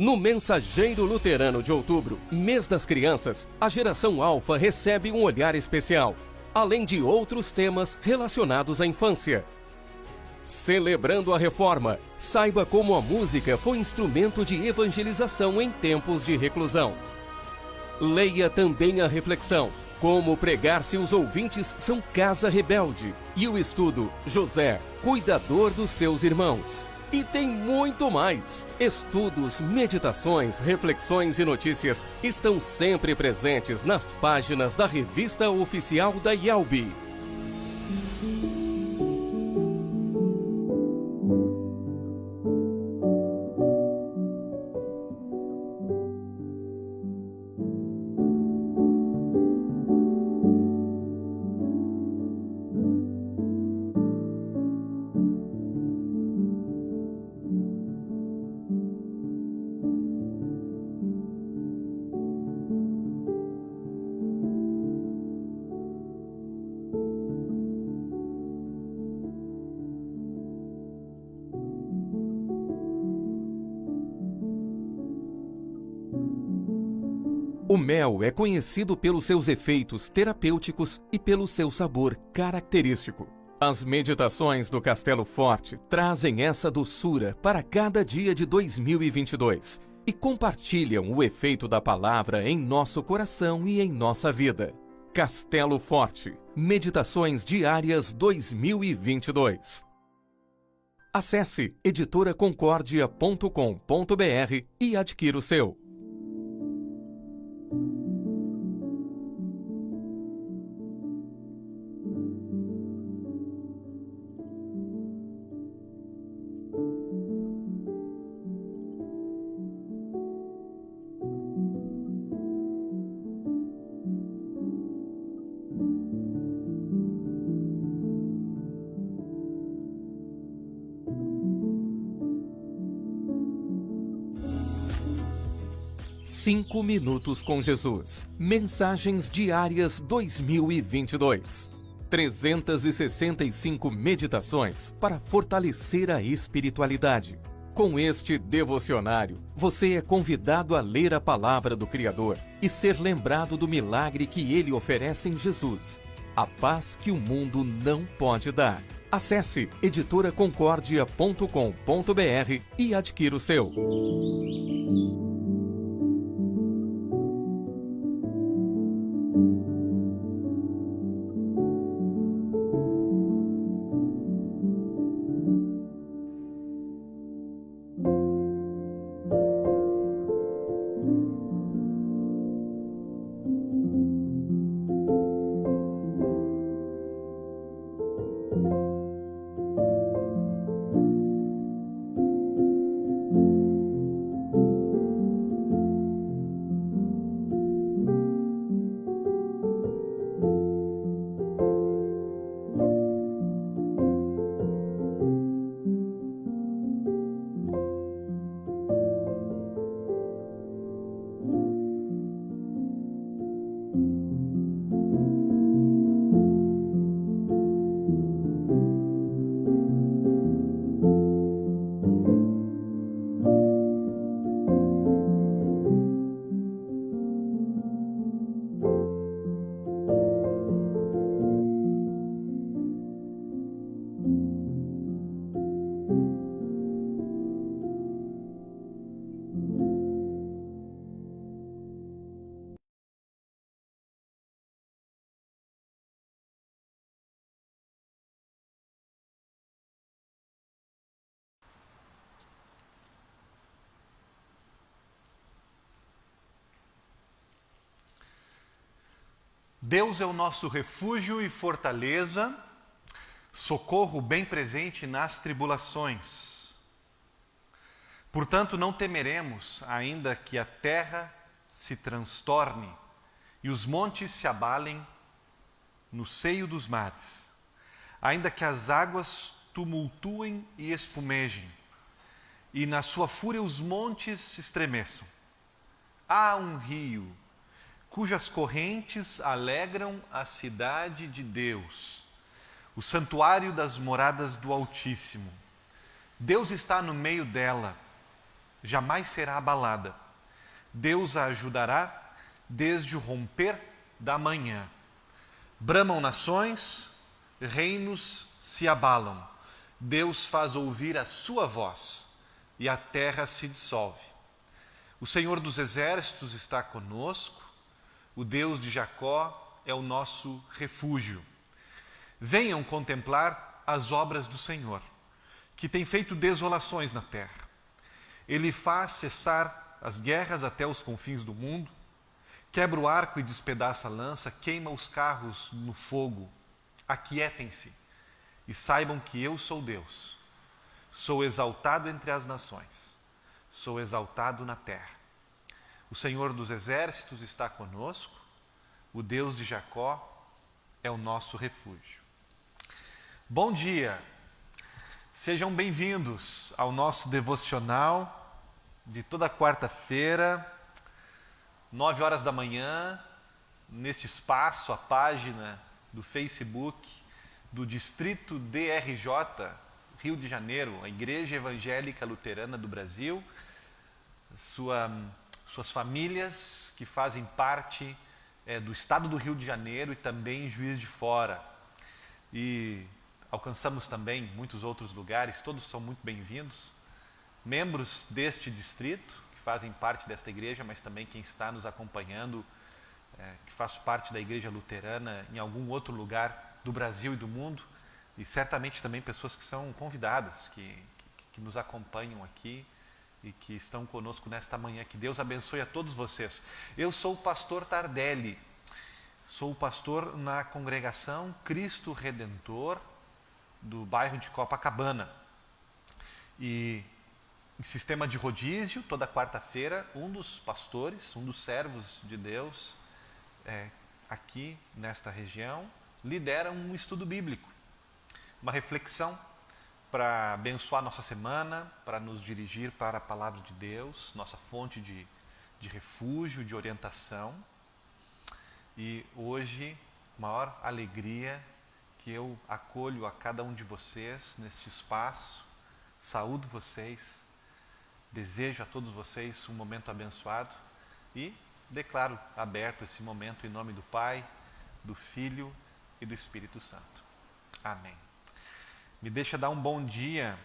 No Mensageiro Luterano de Outubro, mês das crianças, a geração Alfa recebe um olhar especial, além de outros temas relacionados à infância. Celebrando a Reforma, saiba como a música foi instrumento de evangelização em tempos de reclusão. Leia também a reflexão, como pregar se os ouvintes são casa rebelde, e o estudo José, cuidador dos seus irmãos. E tem muito mais! Estudos, meditações, reflexões e notícias estão sempre presentes nas páginas da revista oficial da IELB. O mel é conhecido pelos seus efeitos terapêuticos e pelo seu sabor característico. As meditações do Castelo Forte trazem essa doçura para cada dia de 2022 e compartilham o efeito da palavra em nosso coração e em nossa vida. Castelo Forte, Meditações Diárias 2022. Acesse editoraconcordia.com.br e adquira o seu. Cinco Minutos com Jesus. Mensagens Diárias 2022. 365 meditações para fortalecer a espiritualidade. Com este devocionário, você é convidado a ler a palavra do Criador e ser lembrado do milagre que ele oferece em Jesus, a paz que o mundo não pode dar. Acesse editoraconcordia.com.br e adquira o seu. Deus é o nosso refúgio e fortaleza, socorro bem presente nas tribulações. Portanto, não temeremos, ainda que a terra se transtorne e os montes se abalem no seio dos mares, ainda que as águas tumultuem e espumejem, e na sua fúria os montes se estremeçam. Há um rio cujas correntes alegram a cidade de Deus, o santuário das moradas do Altíssimo. Deus está no meio dela. jamais será abalada. Deus a ajudará desde o romper da manhã. Bramam nações, reinos se abalam. Deus faz ouvir a sua voz e a terra se dissolve. O Senhor dos exércitos está conosco, o Deus de Jacó é o nosso refúgio. Venham contemplar as obras do Senhor, que tem feito desolações na terra. Ele faz cessar as guerras até os confins do mundo, quebra o arco e despedaça a lança, queima os carros no fogo. Aquietem-se e saibam que eu sou Deus. Sou exaltado entre as nações, sou exaltado na terra. O Senhor dos exércitos está conosco, o Deus de Jacó é o nosso refúgio. Bom dia, sejam bem-vindos ao nosso devocional de toda quarta-feira, 9 horas da manhã, neste espaço, a página do Facebook do Distrito DRJ, Rio de Janeiro, a Igreja Evangélica Luterana do Brasil, suas famílias que fazem parte do estado do Rio de Janeiro e também Juiz de Fora. E alcançamos também muitos outros lugares, todos são muito bem-vindos. Membros deste distrito, que fazem parte desta igreja, mas também quem está nos acompanhando, que faz parte da Igreja Luterana em algum outro lugar do Brasil e do mundo, e certamente também pessoas que são convidadas, que nos acompanham aqui e que estão conosco nesta manhã. Que Deus abençoe a todos vocês. Eu sou o pastor Tardelli, sou pastor na congregação Cristo Redentor do bairro de Copacabana. E em sistema de rodízio, toda quarta-feira, um dos pastores, um dos servos de Deus aqui nesta região, lidera um estudo bíblico, uma reflexão para abençoar nossa semana, para nos dirigir para a palavra de Deus, nossa fonte de refúgio, de orientação. E hoje, maior alegria que eu acolho a cada um de vocês neste espaço, saúdo vocês, desejo a todos vocês um momento abençoado e declaro aberto esse momento em nome do Pai, do Filho e do Espírito Santo. Amém. Me deixa dar um bom dia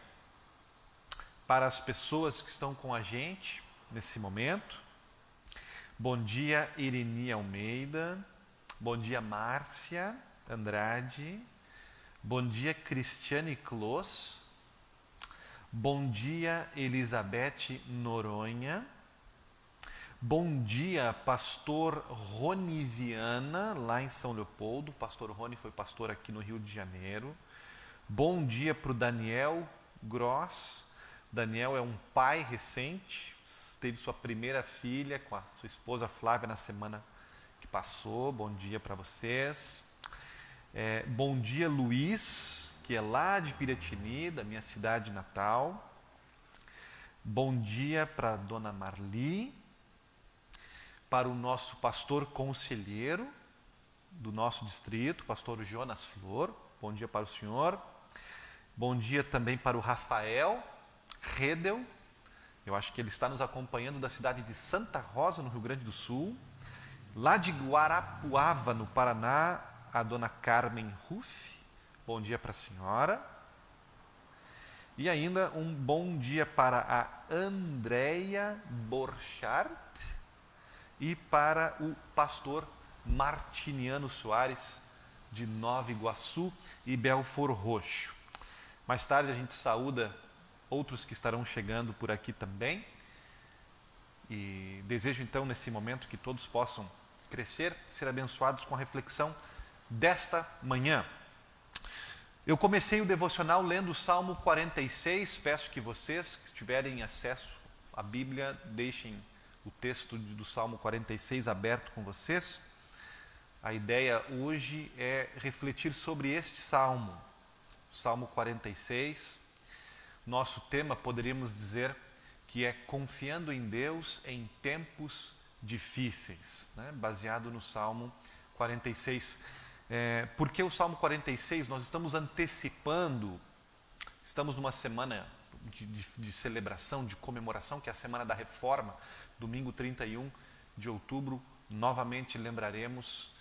para as pessoas que estão com a gente nesse momento. Bom dia, Irini Almeida. Bom dia, Márcia Andrade. Bom dia, Cristiane Clos. Bom dia, Elizabeth Noronha. Bom dia, pastor Rony Viana, lá em São Leopoldo. O pastor Rony foi pastor aqui no Rio de Janeiro. Bom dia para o Daniel Gross. Daniel é um pai recente, teve sua primeira filha com a sua esposa Flávia na semana que passou. Bom dia para vocês. Bom dia, Luiz, que é lá de Piratini, da minha cidade natal. Bom dia para a dona Marli, para o nosso pastor conselheiro do nosso distrito, pastor Jonas Flor. Bom dia para o senhor. Bom dia também para o Rafael Redel. Eu acho que ele está nos acompanhando da cidade de Santa Rosa, no Rio Grande do Sul. Lá de Guarapuava, no Paraná, a dona Carmen Ruff. Bom dia para a senhora. E ainda um bom dia para a Andréia Borchardt e para o pastor Martiniano Soares, de Nova Iguaçu e Belfor Roxo. Mais tarde a gente saúda outros que estarão chegando por aqui também. E desejo então nesse momento que todos possam crescer, ser abençoados com a reflexão desta manhã. Eu comecei o devocional lendo o Salmo 46, peço que vocês que tiverem acesso à Bíblia, deixem o texto do Salmo 46 aberto com vocês. A ideia hoje é refletir sobre este Salmo, Salmo 46. Nosso tema, poderíamos dizer, que é confiando em Deus em tempos difíceis, né? Baseado no Salmo 46. Porque o Salmo 46, nós estamos antecipando, estamos numa semana de celebração, de comemoração, que é a Semana da Reforma, domingo 31 de outubro, novamente lembraremos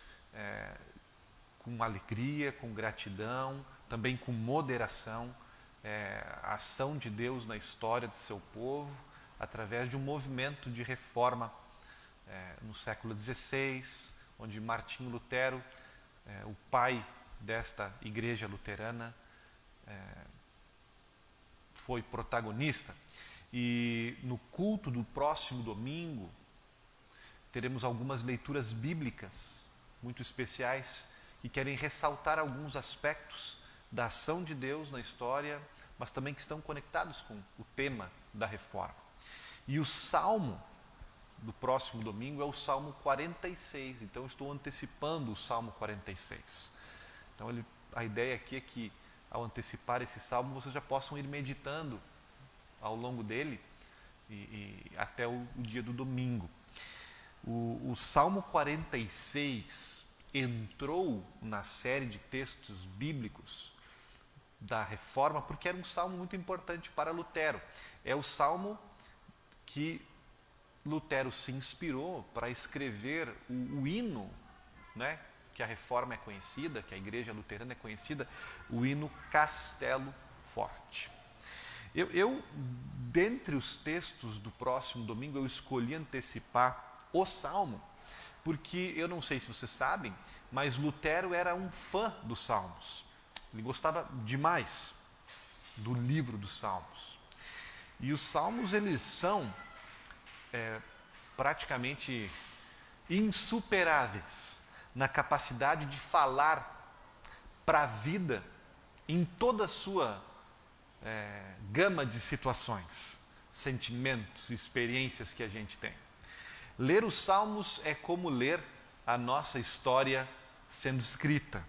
com alegria, com gratidão, também com moderação, a ação de Deus na história de seu povo, através de um movimento de reforma no século XVI, onde Martinho Lutero, o pai desta igreja luterana, foi protagonista. E no culto do próximo domingo, teremos algumas leituras bíblicas muito especiais que querem ressaltar alguns aspectos da ação de Deus na história, mas também que estão conectados com o tema da reforma. E o salmo do próximo domingo é o Salmo 46, então eu estou antecipando o Salmo 46. Então a ideia aqui é que, ao antecipar esse salmo, vocês já possam ir meditando ao longo dele e até o dia do domingo. O Salmo 46 entrou na série de textos bíblicos da Reforma porque era um salmo muito importante para Lutero. É o salmo que Lutero se inspirou para escrever o hino, né, que a Reforma é conhecida, que a Igreja Luterana é conhecida, o hino Castelo Forte. Dentre os textos do próximo domingo, eu escolhi antecipar o Salmo, porque eu não sei se vocês sabem, mas Lutero era um fã dos Salmos. Ele gostava demais do livro dos Salmos. E os Salmos, eles são praticamente insuperáveis na capacidade de falar para a vida em toda a sua gama de situações, sentimentos, experiências que a gente tem. Ler os Salmos é como ler a nossa história sendo escrita.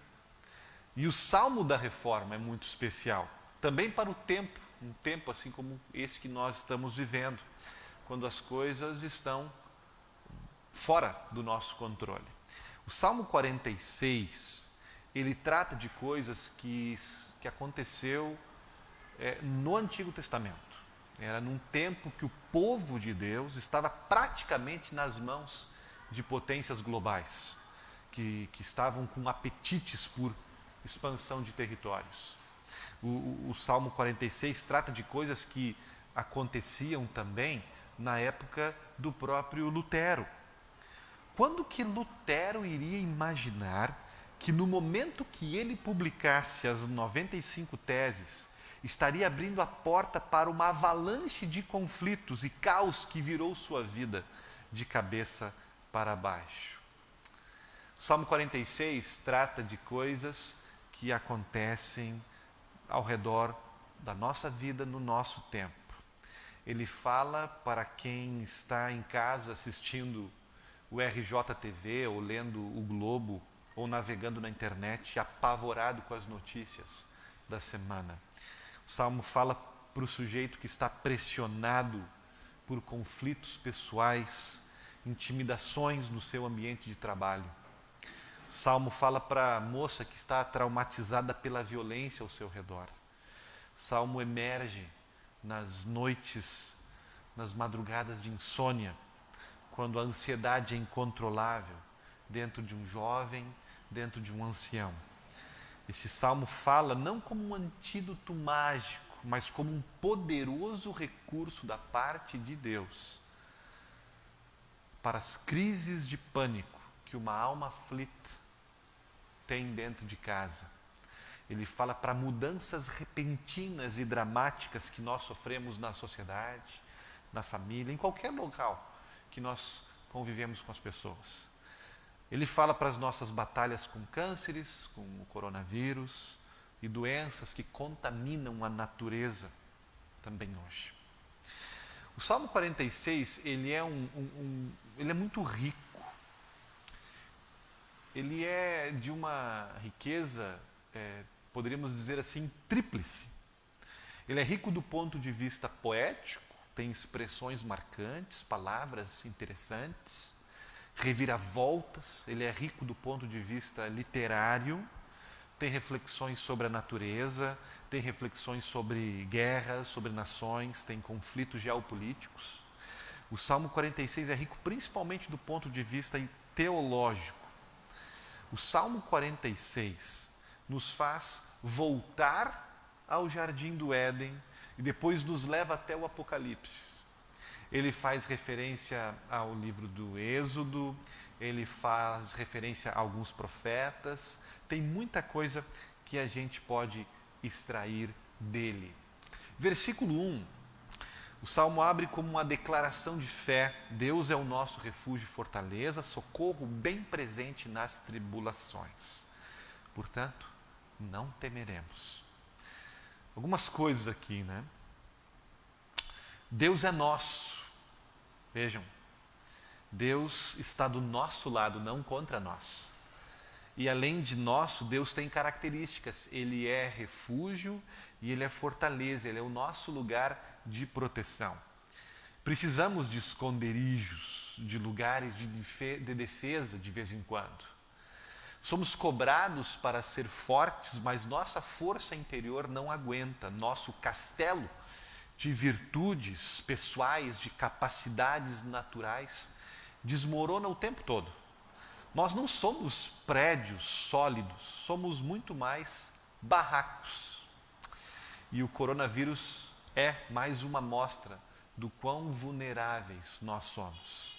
E o Salmo da Reforma é muito especial, também para o tempo, um tempo assim como esse que nós estamos vivendo, quando as coisas estão fora do nosso controle. O Salmo 46, ele trata de coisas que aconteceu no Antigo Testamento. Era num tempo que o povo de Deus estava praticamente nas mãos de potências globais, que estavam com apetites por expansão de territórios. O Salmo 46 trata de coisas que aconteciam também na época do próprio Lutero. Quando que Lutero iria imaginar que no momento que ele publicasse as 95 teses, estaria abrindo a porta para uma avalanche de conflitos e caos que virou sua vida de cabeça para baixo? O Salmo 46 trata de coisas que acontecem ao redor da nossa vida, no nosso tempo. Ele fala para quem está em casa assistindo o RJTV, ou lendo o Globo, ou navegando na internet, apavorado com as notícias da semana. O Salmo fala para o sujeito que está pressionado por conflitos pessoais, intimidações no seu ambiente de trabalho. O Salmo fala para a moça que está traumatizada pela violência ao seu redor. O Salmo emerge nas noites, nas madrugadas de insônia, quando a ansiedade é incontrolável dentro de um jovem, dentro de um ancião. Esse salmo fala não como um antídoto mágico, mas como um poderoso recurso da parte de Deus para as crises de pânico que uma alma aflita tem dentro de casa. Ele fala para mudanças repentinas e dramáticas que nós sofremos na sociedade, na família, em qualquer local que nós convivemos com as pessoas. Ele fala para as nossas batalhas com cânceres, com o coronavírus e doenças que contaminam a natureza também hoje. O Salmo 46, ele é muito rico. Ele é de uma riqueza, poderíamos dizer assim, tríplice. Ele é rico do ponto de vista poético, tem expressões marcantes, palavras interessantes, reviravoltas. Ele é rico do ponto de vista literário, tem reflexões sobre a natureza, tem reflexões sobre guerras, sobre nações, tem conflitos geopolíticos. O Salmo 46 é rico principalmente do ponto de vista teológico. O Salmo 46 nos faz voltar ao jardim do Éden e depois nos leva até o Apocalipse. Ele faz referência ao livro do Êxodo, ele faz referência a alguns profetas, tem muita coisa que a gente pode extrair dele. Versículo 1, o Salmo abre como uma declaração de fé: Deus é o nosso refúgio e fortaleza, socorro bem presente nas tribulações. Portanto, não temeremos. Algumas coisas aqui, né? Deus é nosso. Vejam, Deus está do nosso lado, não contra nós. E além de nosso, Deus tem características. Ele é refúgio e Ele é fortaleza. Ele é o nosso lugar de proteção. Precisamos de esconderijos, de lugares de defesa de vez em quando. Somos cobrados para ser fortes, mas nossa força interior não aguenta. Nosso castelo de virtudes pessoais, de capacidades naturais, desmorona o tempo todo. Nós não somos prédios sólidos, somos muito mais barracos. E o coronavírus é mais uma amostra do quão vulneráveis nós somos.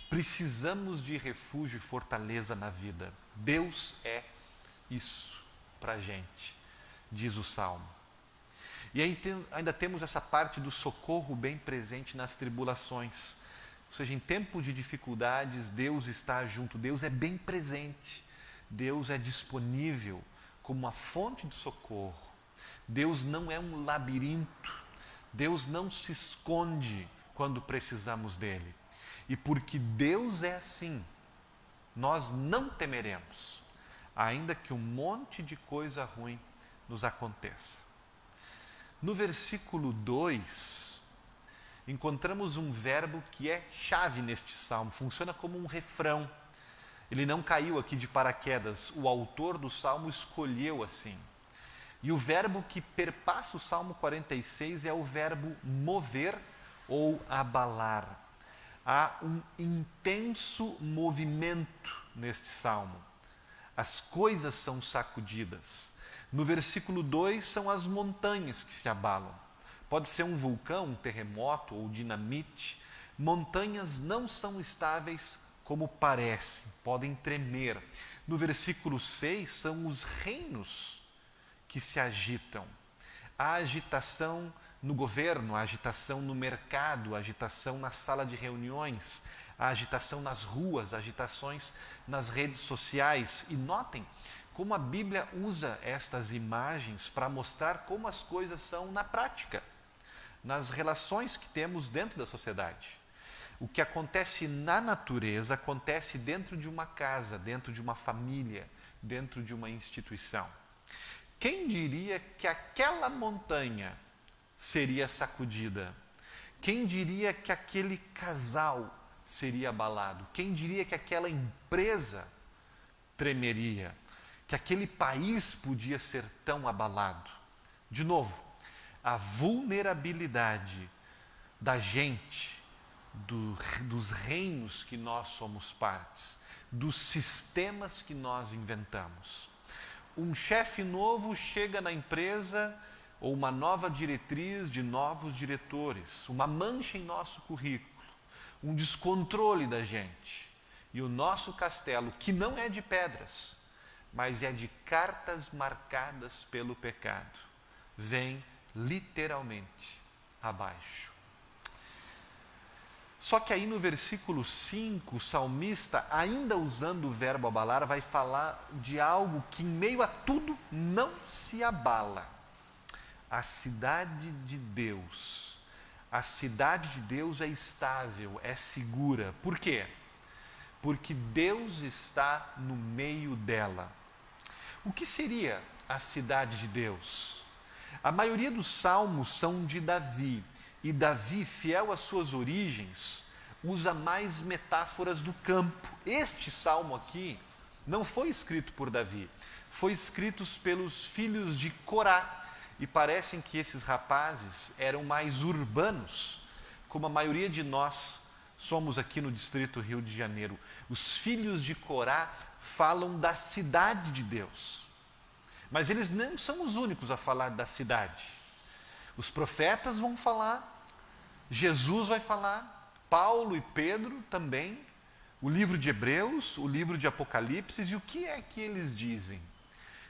Precisamos de refúgio e fortaleza na vida. Deus é isso para a gente, diz o Salmo. E aí ainda temos essa parte do socorro bem presente nas tribulações. Ou seja, em tempo de dificuldades, Deus está junto, Deus é bem presente, Deus é disponível como uma fonte de socorro. Deus não é um labirinto, Deus não se esconde quando precisamos dele. E porque Deus é assim, nós não temeremos, ainda que um monte de coisa ruim nos aconteça. No versículo 2, encontramos um verbo que é chave neste salmo, funciona como um refrão. Ele não caiu aqui de paraquedas, o autor do salmo escolheu assim. E o verbo que perpassa o Salmo 46 é o verbo mover ou abalar. Há um intenso movimento neste salmo. As coisas são sacudidas. No versículo 2 são as montanhas que se abalam. Pode ser um vulcão, um terremoto ou dinamite. Montanhas não são estáveis como parecem, podem tremer. No versículo 6 são os reinos que se agitam. A agitação no governo, a agitação no mercado, a agitação na sala de reuniões, a agitação nas ruas, agitações nas redes sociais. E notem como a Bíblia usa estas imagens para mostrar como as coisas são na prática, nas relações que temos dentro da sociedade. O que acontece na natureza acontece dentro de uma casa, dentro de uma família, dentro de uma instituição. Quem diria que aquela montanha seria sacudida? Quem diria que aquele casal seria abalado? Quem diria que aquela empresa tremeria? Que aquele país podia ser tão abalado? De novo, a vulnerabilidade da gente, dos reinos que nós somos partes, dos sistemas que nós inventamos. Um chefe novo chega na empresa, ou uma nova diretriz de novos diretores, uma mancha em nosso currículo, um descontrole da gente. E o nosso castelo, que não é de pedras, mas é de cartas marcadas pelo pecado, vem literalmente abaixo. Só que aí no versículo 5, o salmista, ainda usando o verbo abalar, vai falar de algo que em meio a tudo não se abala. A cidade de Deus. A cidade de Deus é estável, é segura. Por quê? Porque Deus está no meio dela. O que seria a cidade de Deus? A maioria dos salmos são de Davi. E Davi, fiel às suas origens, usa mais metáforas do campo. Este salmo aqui não foi escrito por Davi, foi escrito pelos filhos de Corá. e parecem que esses rapazes eram mais urbanos, como a maioria de nós somos aqui no Distrito Rio de Janeiro. Os filhos de Corá falam da cidade de Deus, mas eles não são os únicos a falar da cidade. Os profetas vão falar, Jesus vai falar, Paulo e Pedro também, o livro de Hebreus, o livro de Apocalipse. E o que é que eles dizem?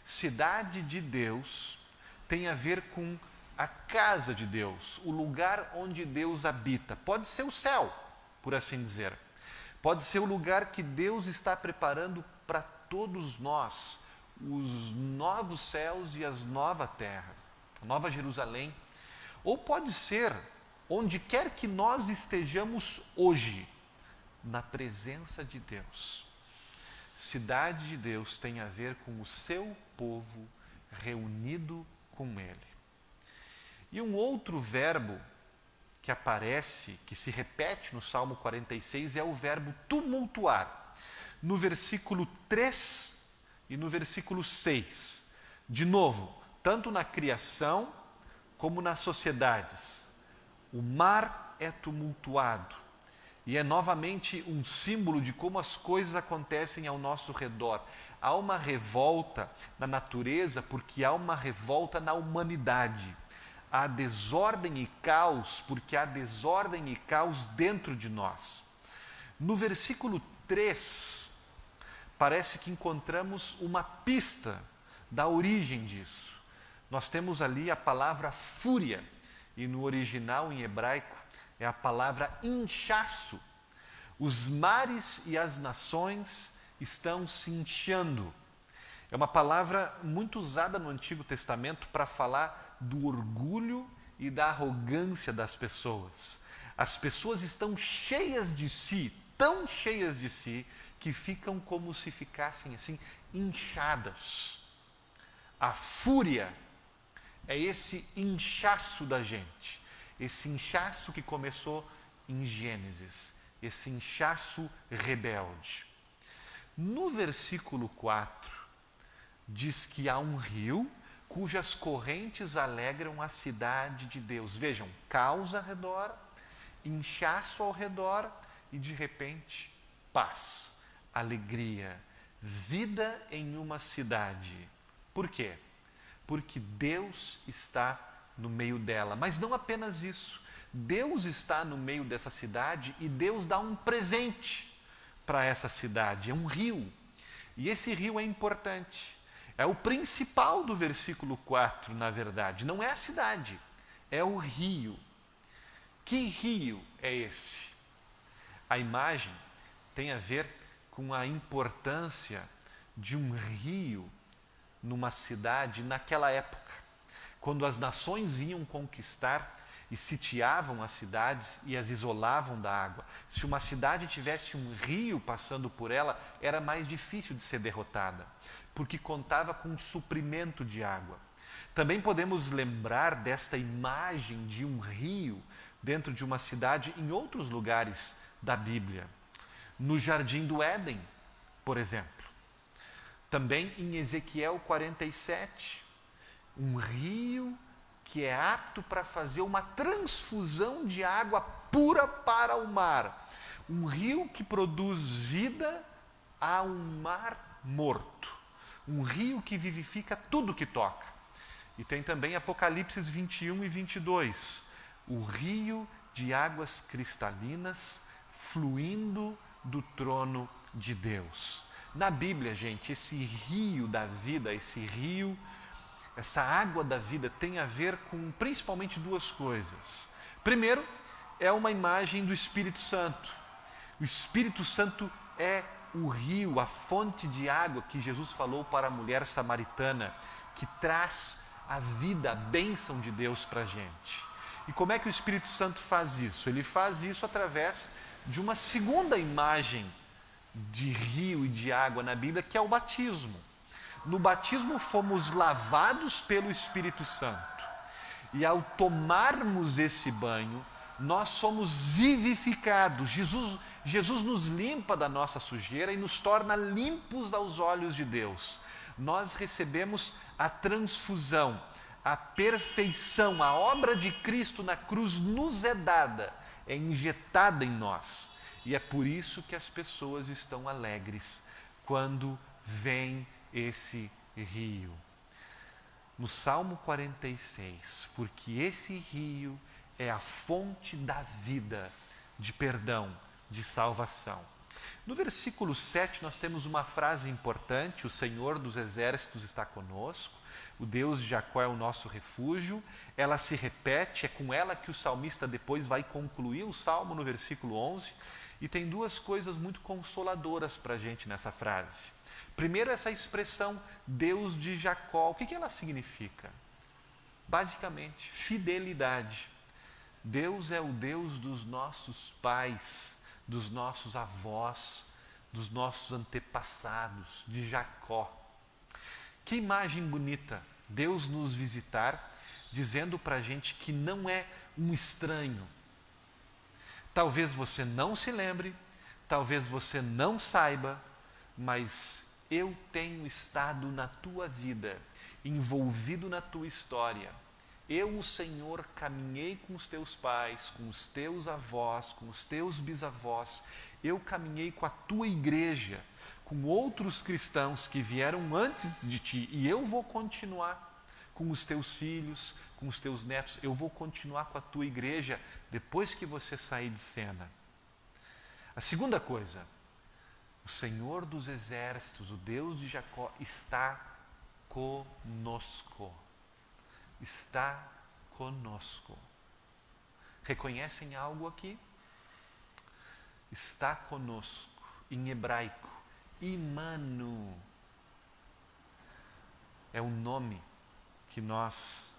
Cidade de Deus tem a ver com a casa de Deus, o lugar onde Deus habita. Pode ser o céu, por assim dizer. Pode ser o lugar que Deus está preparando para todos nós, os novos céus e as novas terras, a Nova Jerusalém. Ou pode ser onde quer que nós estejamos hoje, na presença de Deus. Cidade de Deus tem a ver com o seu povo reunido com Ele. E um outro verbo que aparece, que se repete no Salmo 46, é o verbo tumultuar. No versículo 3 e no versículo 6. De novo, tanto na criação como nas sociedades. O mar é tumultuado. E é novamente um símbolo de como as coisas acontecem ao nosso redor. Há uma revolta na natureza porque há uma revolta na humanidade. Há desordem e caos porque há desordem e caos dentro de nós. No versículo 3, parece que encontramos uma pista da origem disso. Nós temos ali a palavra fúria, e no original em hebraico é a palavra inchaço. Os mares e as nações estão se inchando. É uma palavra muito usada no Antigo Testamento para falar do orgulho e da arrogância das pessoas. As pessoas estão cheias de si, tão cheias de si, que ficam como se ficassem assim, inchadas. A fúria é esse inchaço da gente. Esse inchaço que começou em Gênesis, esse inchaço rebelde. No versículo 4, diz que há um rio cujas correntes alegram a cidade de Deus. Vejam, caos ao redor, inchaço ao redor e de repente, paz, alegria, vida em uma cidade. Por quê? Porque Deus está no meio dela. Mas não apenas isso. Deus está no meio dessa cidade e Deus dá um presente para essa cidade. É um rio. E esse rio é importante. É o principal do versículo 4, na verdade. Não é a cidade, é o rio. Que rio é esse? A imagem tem a ver com a importância de um rio numa cidade naquela época. Quando as nações vinham conquistar e sitiavam as cidades e as isolavam da água. Se uma cidade tivesse um rio passando por ela, era mais difícil de ser derrotada, porque contava com um suprimento de água. Também podemos lembrar desta imagem de um rio dentro de uma cidade em outros lugares da Bíblia. No Jardim do Éden, por exemplo. Também em Ezequiel 47. Um rio que é apto para fazer uma transfusão de água pura para o mar. Um rio que produz vida a um mar morto. Um rio que vivifica tudo que toca. E tem também Apocalipse 21 e 22. O rio de águas cristalinas fluindo do trono de Deus. Na Bíblia, gente, esse rio da vida, essa água da vida tem a ver com principalmente duas coisas. Primeiro, é uma imagem do Espírito Santo. O Espírito Santo é o rio, a fonte de água que Jesus falou para a mulher samaritana, que traz a vida, a bênção de Deus para a gente. E como é que o Espírito Santo faz isso? Ele faz isso através de uma segunda imagem de rio e de água na Bíblia, que é o batismo. No batismo fomos lavados pelo Espírito Santo. E ao tomarmos esse banho, nós somos vivificados. Jesus nos limpa da nossa sujeira e nos torna limpos aos olhos de Deus. Nós recebemos a transfusão, a perfeição, a obra de Cristo na cruz nos é dada, é injetada em nós. E é por isso que as pessoas estão alegres quando vem esse rio. No Salmo 46, porque esse rio é a fonte da vida, de perdão, de salvação. No versículo 7 nós temos uma frase importante: o Senhor dos exércitos está conosco, o Deus de Jacó é o nosso refúgio. Ela se repete, é com ela que o salmista depois vai concluir o salmo no versículo 11, e tem duas coisas muito consoladoras para a gente nessa frase. Primeiro, essa expressão Deus de Jacó, o que ela significa? Basicamente, fidelidade. Deus é o Deus dos nossos pais, dos nossos avós, dos nossos antepassados, de Jacó. Que imagem bonita, Deus nos visitar, dizendo para a gente que não é um estranho. Talvez você não se lembre, talvez você não saiba, mas eu tenho estado na tua vida, envolvido na tua história. Eu, o Senhor, caminhei com os teus pais, com os teus avós, com os teus bisavós. Eu caminhei com a tua igreja, com outros cristãos que vieram antes de ti. E eu vou continuar com os teus filhos, com os teus netos. Eu vou continuar com a tua igreja depois que você sair de cena. A segunda coisa, o Senhor dos exércitos, o Deus de Jacó, está conosco. Está conosco. Reconhecem algo aqui? Está conosco. Em hebraico, Imanu. É o nome que nós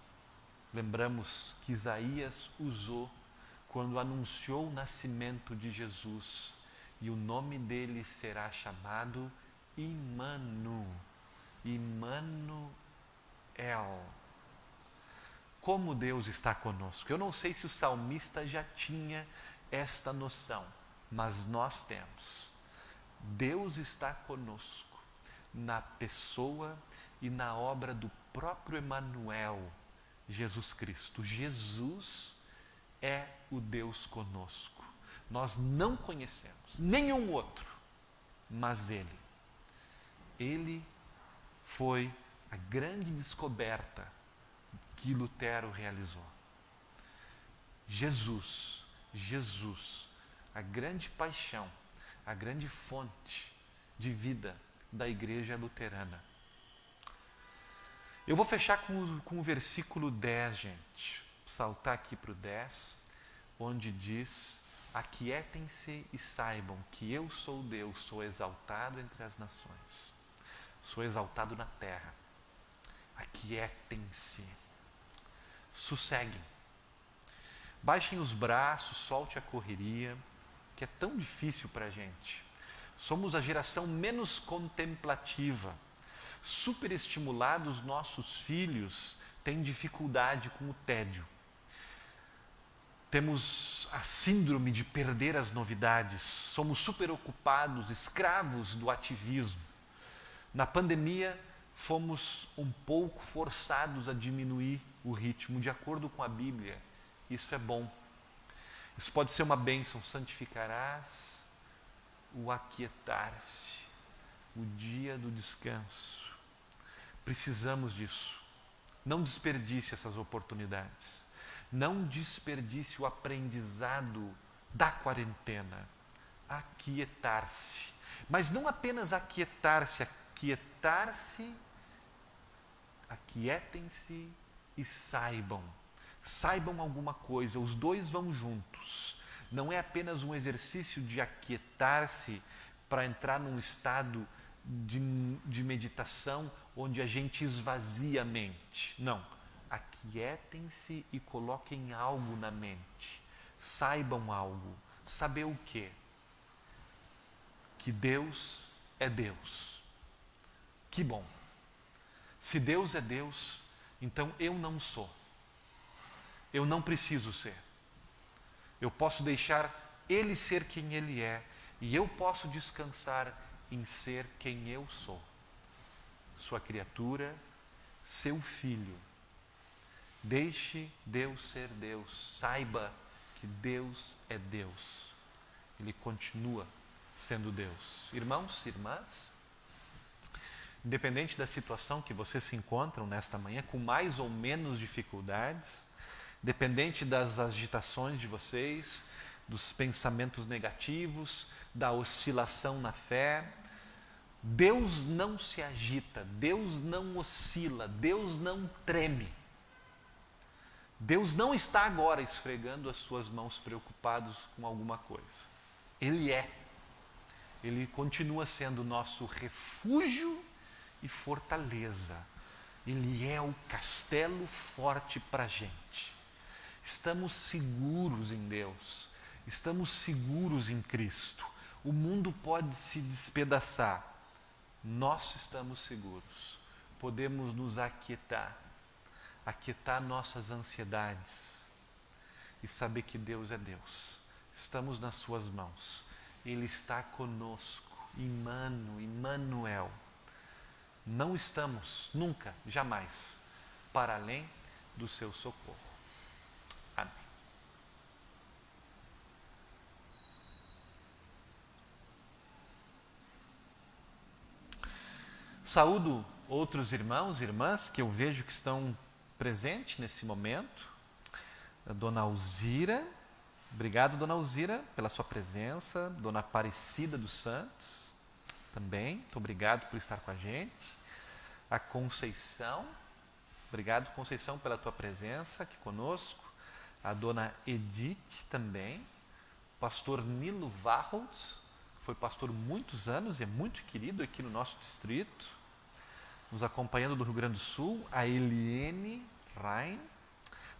lembramos que Isaías usou quando anunciou o nascimento de Jesus. E o nome dele será chamado Imanu. Immanuel. Como Deus está conosco. Eu não sei se o salmista já tinha esta noção, mas nós temos. Deus está conosco na pessoa e na obra do próprio Emanuel, Jesus Cristo. Jesus é o Deus conosco. Nós não conhecemos nenhum outro, mas Ele. Ele foi a grande descoberta que Lutero realizou. Jesus, a grande paixão, a grande fonte de vida da igreja luterana. Eu vou fechar com o versículo 10, gente. Saltar aqui para o 10, onde diz: aquietem-se e saibam que eu sou Deus, sou exaltado entre as nações, sou exaltado na terra. Aquietem-se. Sosseguem. Baixem os braços, solte a correria, que é tão difícil para a gente. Somos a geração menos contemplativa. Superestimulados, nossos filhos têm dificuldade com o tédio. Temos a síndrome de perder as novidades. Somos superocupados, escravos do ativismo. Na pandemia, fomos um pouco forçados a diminuir o ritmo, de acordo com a Bíblia. Isso é bom. Isso pode ser uma bênção. Santificarás o aquietar-se, o dia do descanso. Precisamos disso. Não desperdice essas oportunidades. Não desperdice o aprendizado da quarentena. Aquietar-se. Mas não apenas aquietar-se, aquietem-se e saibam. Saibam alguma coisa, os dois vão juntos. Não é apenas um exercício de aquietar-se para entrar num estado de meditação onde a gente esvazia a mente. Não. Aquietem-se e coloquem algo na mente. Saibam algo. Saber o quê? Que Deus é Deus. Que bom. Se Deus é Deus, então eu não sou. Eu não preciso ser. Eu posso deixar Ele ser quem Ele é, e eu posso descansar em ser quem eu sou. Sua criatura, seu filho, Deixe Deus ser Deus. Saiba que Deus é Deus. Ele continua sendo Deus. Irmãos, irmãs, independente da situação que vocês se encontram nesta manhã, com mais ou menos dificuldades, dependente das agitações de vocês, dos pensamentos negativos, da oscilação na fé, Deus não se agita, Deus não oscila, Deus não treme. Deus não está agora esfregando as suas mãos preocupados com alguma coisa. Ele é. Ele continua sendo nosso refúgio e fortaleza. Ele é o castelo forte para a gente. Estamos seguros em Deus. Estamos seguros em Cristo. O mundo pode se despedaçar. Nós estamos seguros. Podemos nos aquietar nossas ansiedades e saber que Deus é Deus. Estamos nas suas mãos. Ele está conosco. Emmanuel. Não estamos nunca, jamais, para além do seu socorro. Amém. Saúdo outros irmãos e irmãs que eu vejo que estão presentes nesse momento. A Dona Alzira, obrigado, Dona Alzira, pela sua presença. Dona Aparecida dos Santos, também, muito obrigado por estar com a gente. A Conceição, obrigado, Conceição, pela tua presença aqui conosco. A Dona Edith também. O pastor Nilo Varros, que foi pastor muitos anos e é muito querido aqui no nosso distrito. Nos acompanhando do Rio Grande do Sul, a Eliene Rain,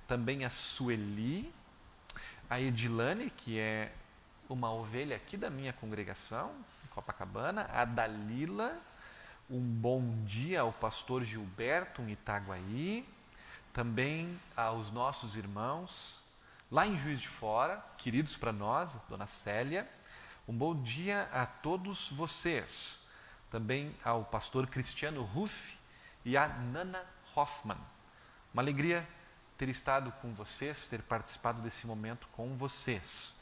também a Sueli, a Edilane, que é uma ovelha aqui da minha congregação, em Copacabana, a Dalila, um bom dia ao pastor Gilberto, em Itaguaí, também aos nossos irmãos lá em Juiz de Fora, queridos para nós, Dona Célia, um bom dia a todos vocês. Também ao pastor Cristiano Ruff e a Nana Hoffman. Uma alegria ter estado com vocês, ter participado desse momento com vocês.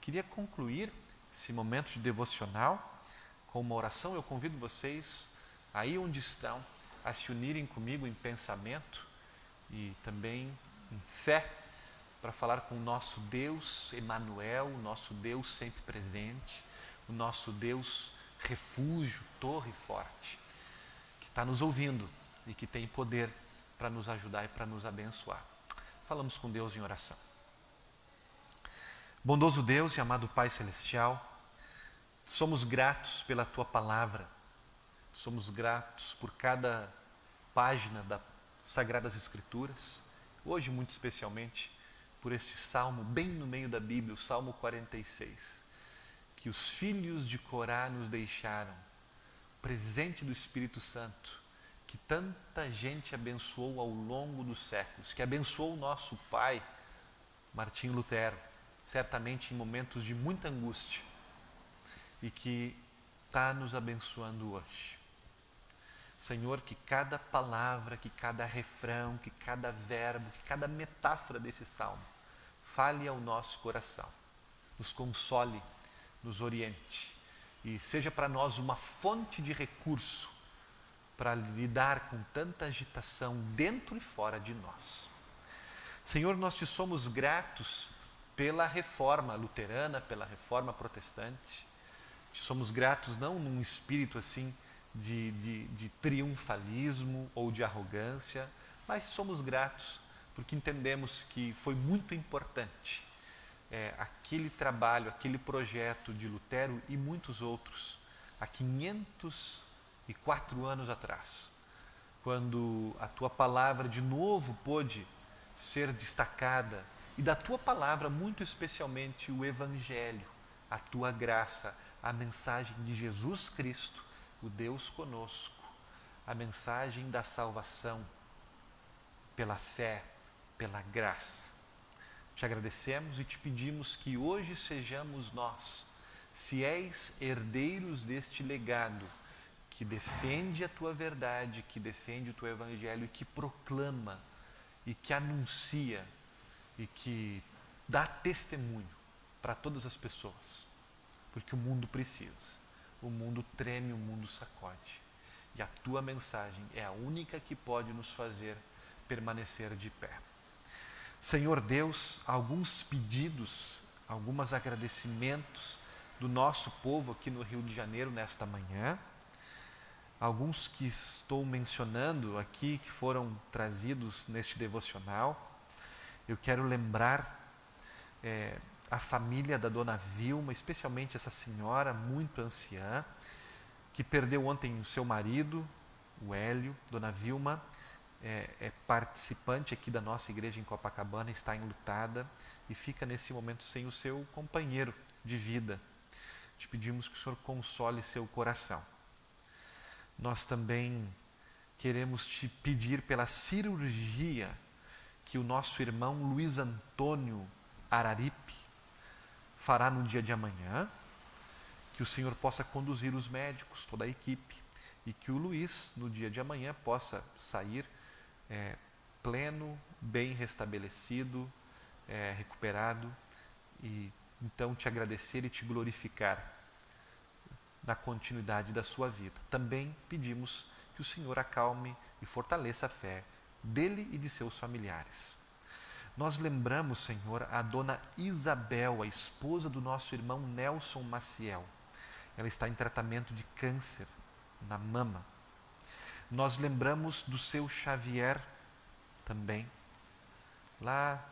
Queria concluir esse momento de devocional com uma oração. Eu convido vocês, aí onde estão, a se unirem comigo em pensamento e também em fé, para falar com o nosso Deus Emmanuel, o nosso Deus sempre presente, o nosso Deus refúgio, torre forte, que está nos ouvindo e que tem poder para nos ajudar e para nos abençoar. Falamos com Deus em oração. Bondoso Deus e amado Pai Celestial, somos gratos pela Tua Palavra, somos gratos por cada página das Sagradas Escrituras, hoje muito especialmente por este salmo bem no meio da Bíblia, o Salmo 46, que os filhos de Corá nos deixaram, presente do Espírito Santo, que tanta gente abençoou ao longo dos séculos, que abençoou o nosso pai, Martinho Lutero, certamente em momentos de muita angústia, e que está nos abençoando hoje. Senhor, que cada palavra, que cada refrão, que cada verbo, que cada metáfora desse salmo fale ao nosso coração, nos console, nos oriente e seja para nós uma fonte de recurso para lidar com tanta agitação dentro e fora de nós. Senhor, nós te somos gratos pela reforma luterana, pela reforma protestante. Te somos gratos não num espírito assim de triunfalismo ou de arrogância, mas somos gratos porque entendemos que foi muito importante aquele trabalho, aquele projeto de Lutero e muitos outros, há 504 anos atrás, quando a Tua Palavra de novo pôde ser destacada, e da Tua Palavra, muito especialmente, o Evangelho, a Tua graça, a mensagem de Jesus Cristo, o Deus conosco, a mensagem da salvação, pela fé, pela graça. Te agradecemos e te pedimos que hoje sejamos nós, fiéis herdeiros deste legado, que defende a Tua verdade, que defende o Teu Evangelho e que proclama e que anuncia e que dá testemunho para todas as pessoas. Porque o mundo precisa. O mundo treme, o mundo sacode. E a tua mensagem é a única que pode nos fazer permanecer de pé. Senhor Deus, alguns pedidos, alguns agradecimentos do nosso povo aqui no Rio de Janeiro nesta manhã. Alguns que estou mencionando aqui, que foram trazidos neste devocional. Eu quero lembrar a família da dona Vilma, especialmente essa senhora muito anciã, que perdeu ontem o seu marido, o Hélio. Dona Vilma é participante aqui da nossa igreja em Copacabana, está enlutada e fica nesse momento sem o seu companheiro de vida. Te pedimos que o Senhor console seu coração. Nós também queremos te pedir pela cirurgia que o nosso irmão Luiz Antônio Araripe fará no dia de amanhã, que o Senhor possa conduzir os médicos, toda a equipe, e que o Luiz, no dia de amanhã, possa sair pleno, bem restabelecido, recuperado, e então te agradecer e te glorificar na continuidade da sua vida. Também pedimos que o Senhor acalme e fortaleça a fé dele e de seus familiares. Nós lembramos, Senhor, a dona Isabel, a esposa do nosso irmão Nelson Maciel. Ela está em tratamento de câncer na mama. Nós lembramos do seu Xavier também, lá,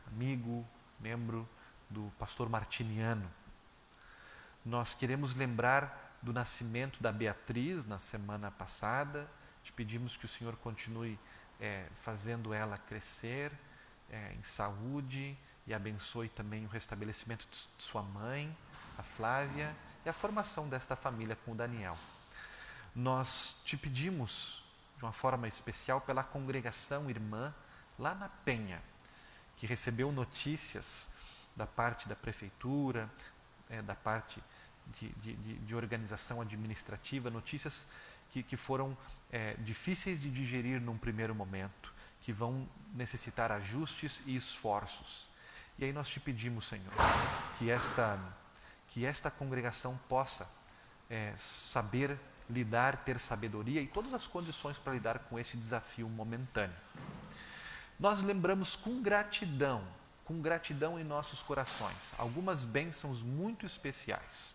amigo, membro do pastor Martiniano. Nós queremos lembrar do nascimento da Beatriz na semana passada. Te pedimos que o Senhor continue fazendo ela crescer em saúde e abençoe também o restabelecimento de sua mãe, a Flávia, e a formação desta família com o Daniel. Nós te pedimos, de uma forma especial, pela congregação irmã lá na Penha, que recebeu notícias da parte da prefeitura, da parte de organização administrativa, notícias que foram difíceis de digerir num primeiro momento, que vão necessitar ajustes e esforços. E aí nós te pedimos, Senhor, que esta congregação possa saber lidar, ter sabedoria e todas as condições para lidar com esse desafio momentâneo. Nós lembramos com gratidão em nossos corações, algumas bênçãos muito especiais.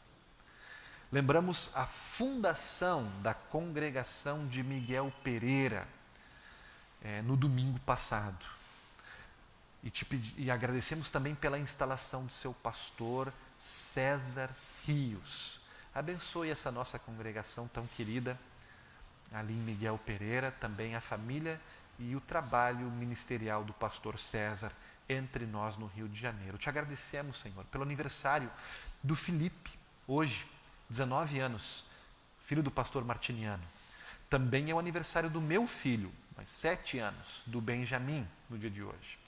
Lembramos a fundação da congregação de Miguel Pereira, no domingo passado. E agradecemos também pela instalação do seu pastor César Rios. Abençoe essa nossa congregação tão querida, ali em Miguel Pereira, também a família e o trabalho ministerial do pastor César entre nós no Rio de Janeiro. Te agradecemos, Senhor, pelo aniversário do Felipe, hoje, 19 anos, filho do pastor Martiniano. Também é o aniversário do meu filho, mais 7 anos, do Benjamin, no dia de hoje.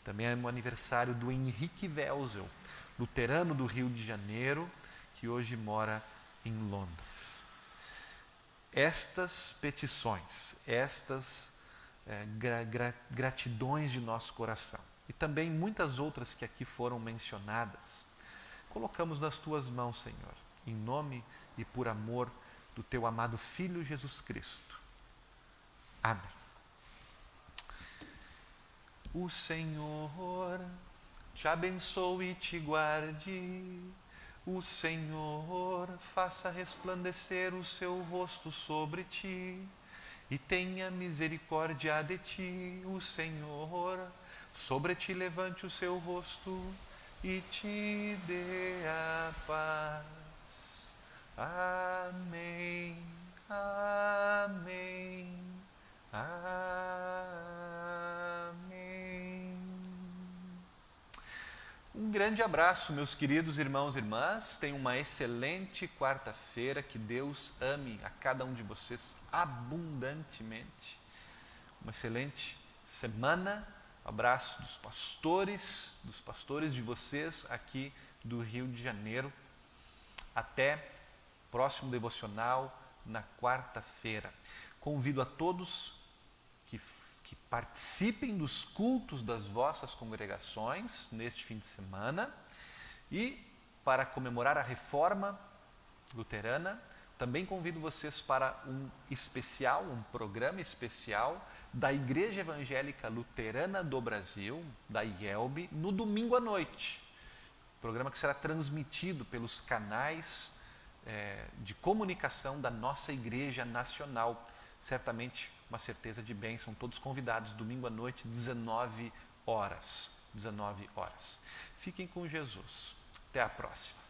Também é o aniversário do Henrique Welzel, luterano do Rio de Janeiro, que hoje mora em Londres. Estas petições, estas gratidões de nosso coração, e também muitas outras que aqui foram mencionadas, colocamos nas tuas mãos, Senhor, em nome e por amor do teu amado Filho Jesus Cristo. Amém. O Senhor te abençoe e te guarde. O Senhor faça resplandecer o seu rosto sobre ti e tenha misericórdia de ti. O Senhor sobre ti levante o seu rosto e te dê a paz. Amém, amém, amém. Um grande abraço, meus queridos irmãos e irmãs. Tenham uma excelente quarta-feira. Que Deus ame a cada um de vocês abundantemente. Uma excelente semana. Abraço dos pastores de vocês aqui do Rio de Janeiro. Até próximo devocional na quarta-feira. Convido a todos que que participem dos cultos das vossas congregações neste fim de semana. E para comemorar a reforma luterana, também convido vocês para um programa especial da Igreja Evangélica Luterana do Brasil, da IELB, no domingo à noite. Programa que será transmitido pelos canais de comunicação da nossa Igreja Nacional. Certamente uma certeza de bênção. Todos convidados, domingo à noite, 19 horas. 19 horas. Fiquem com Jesus. Até a próxima.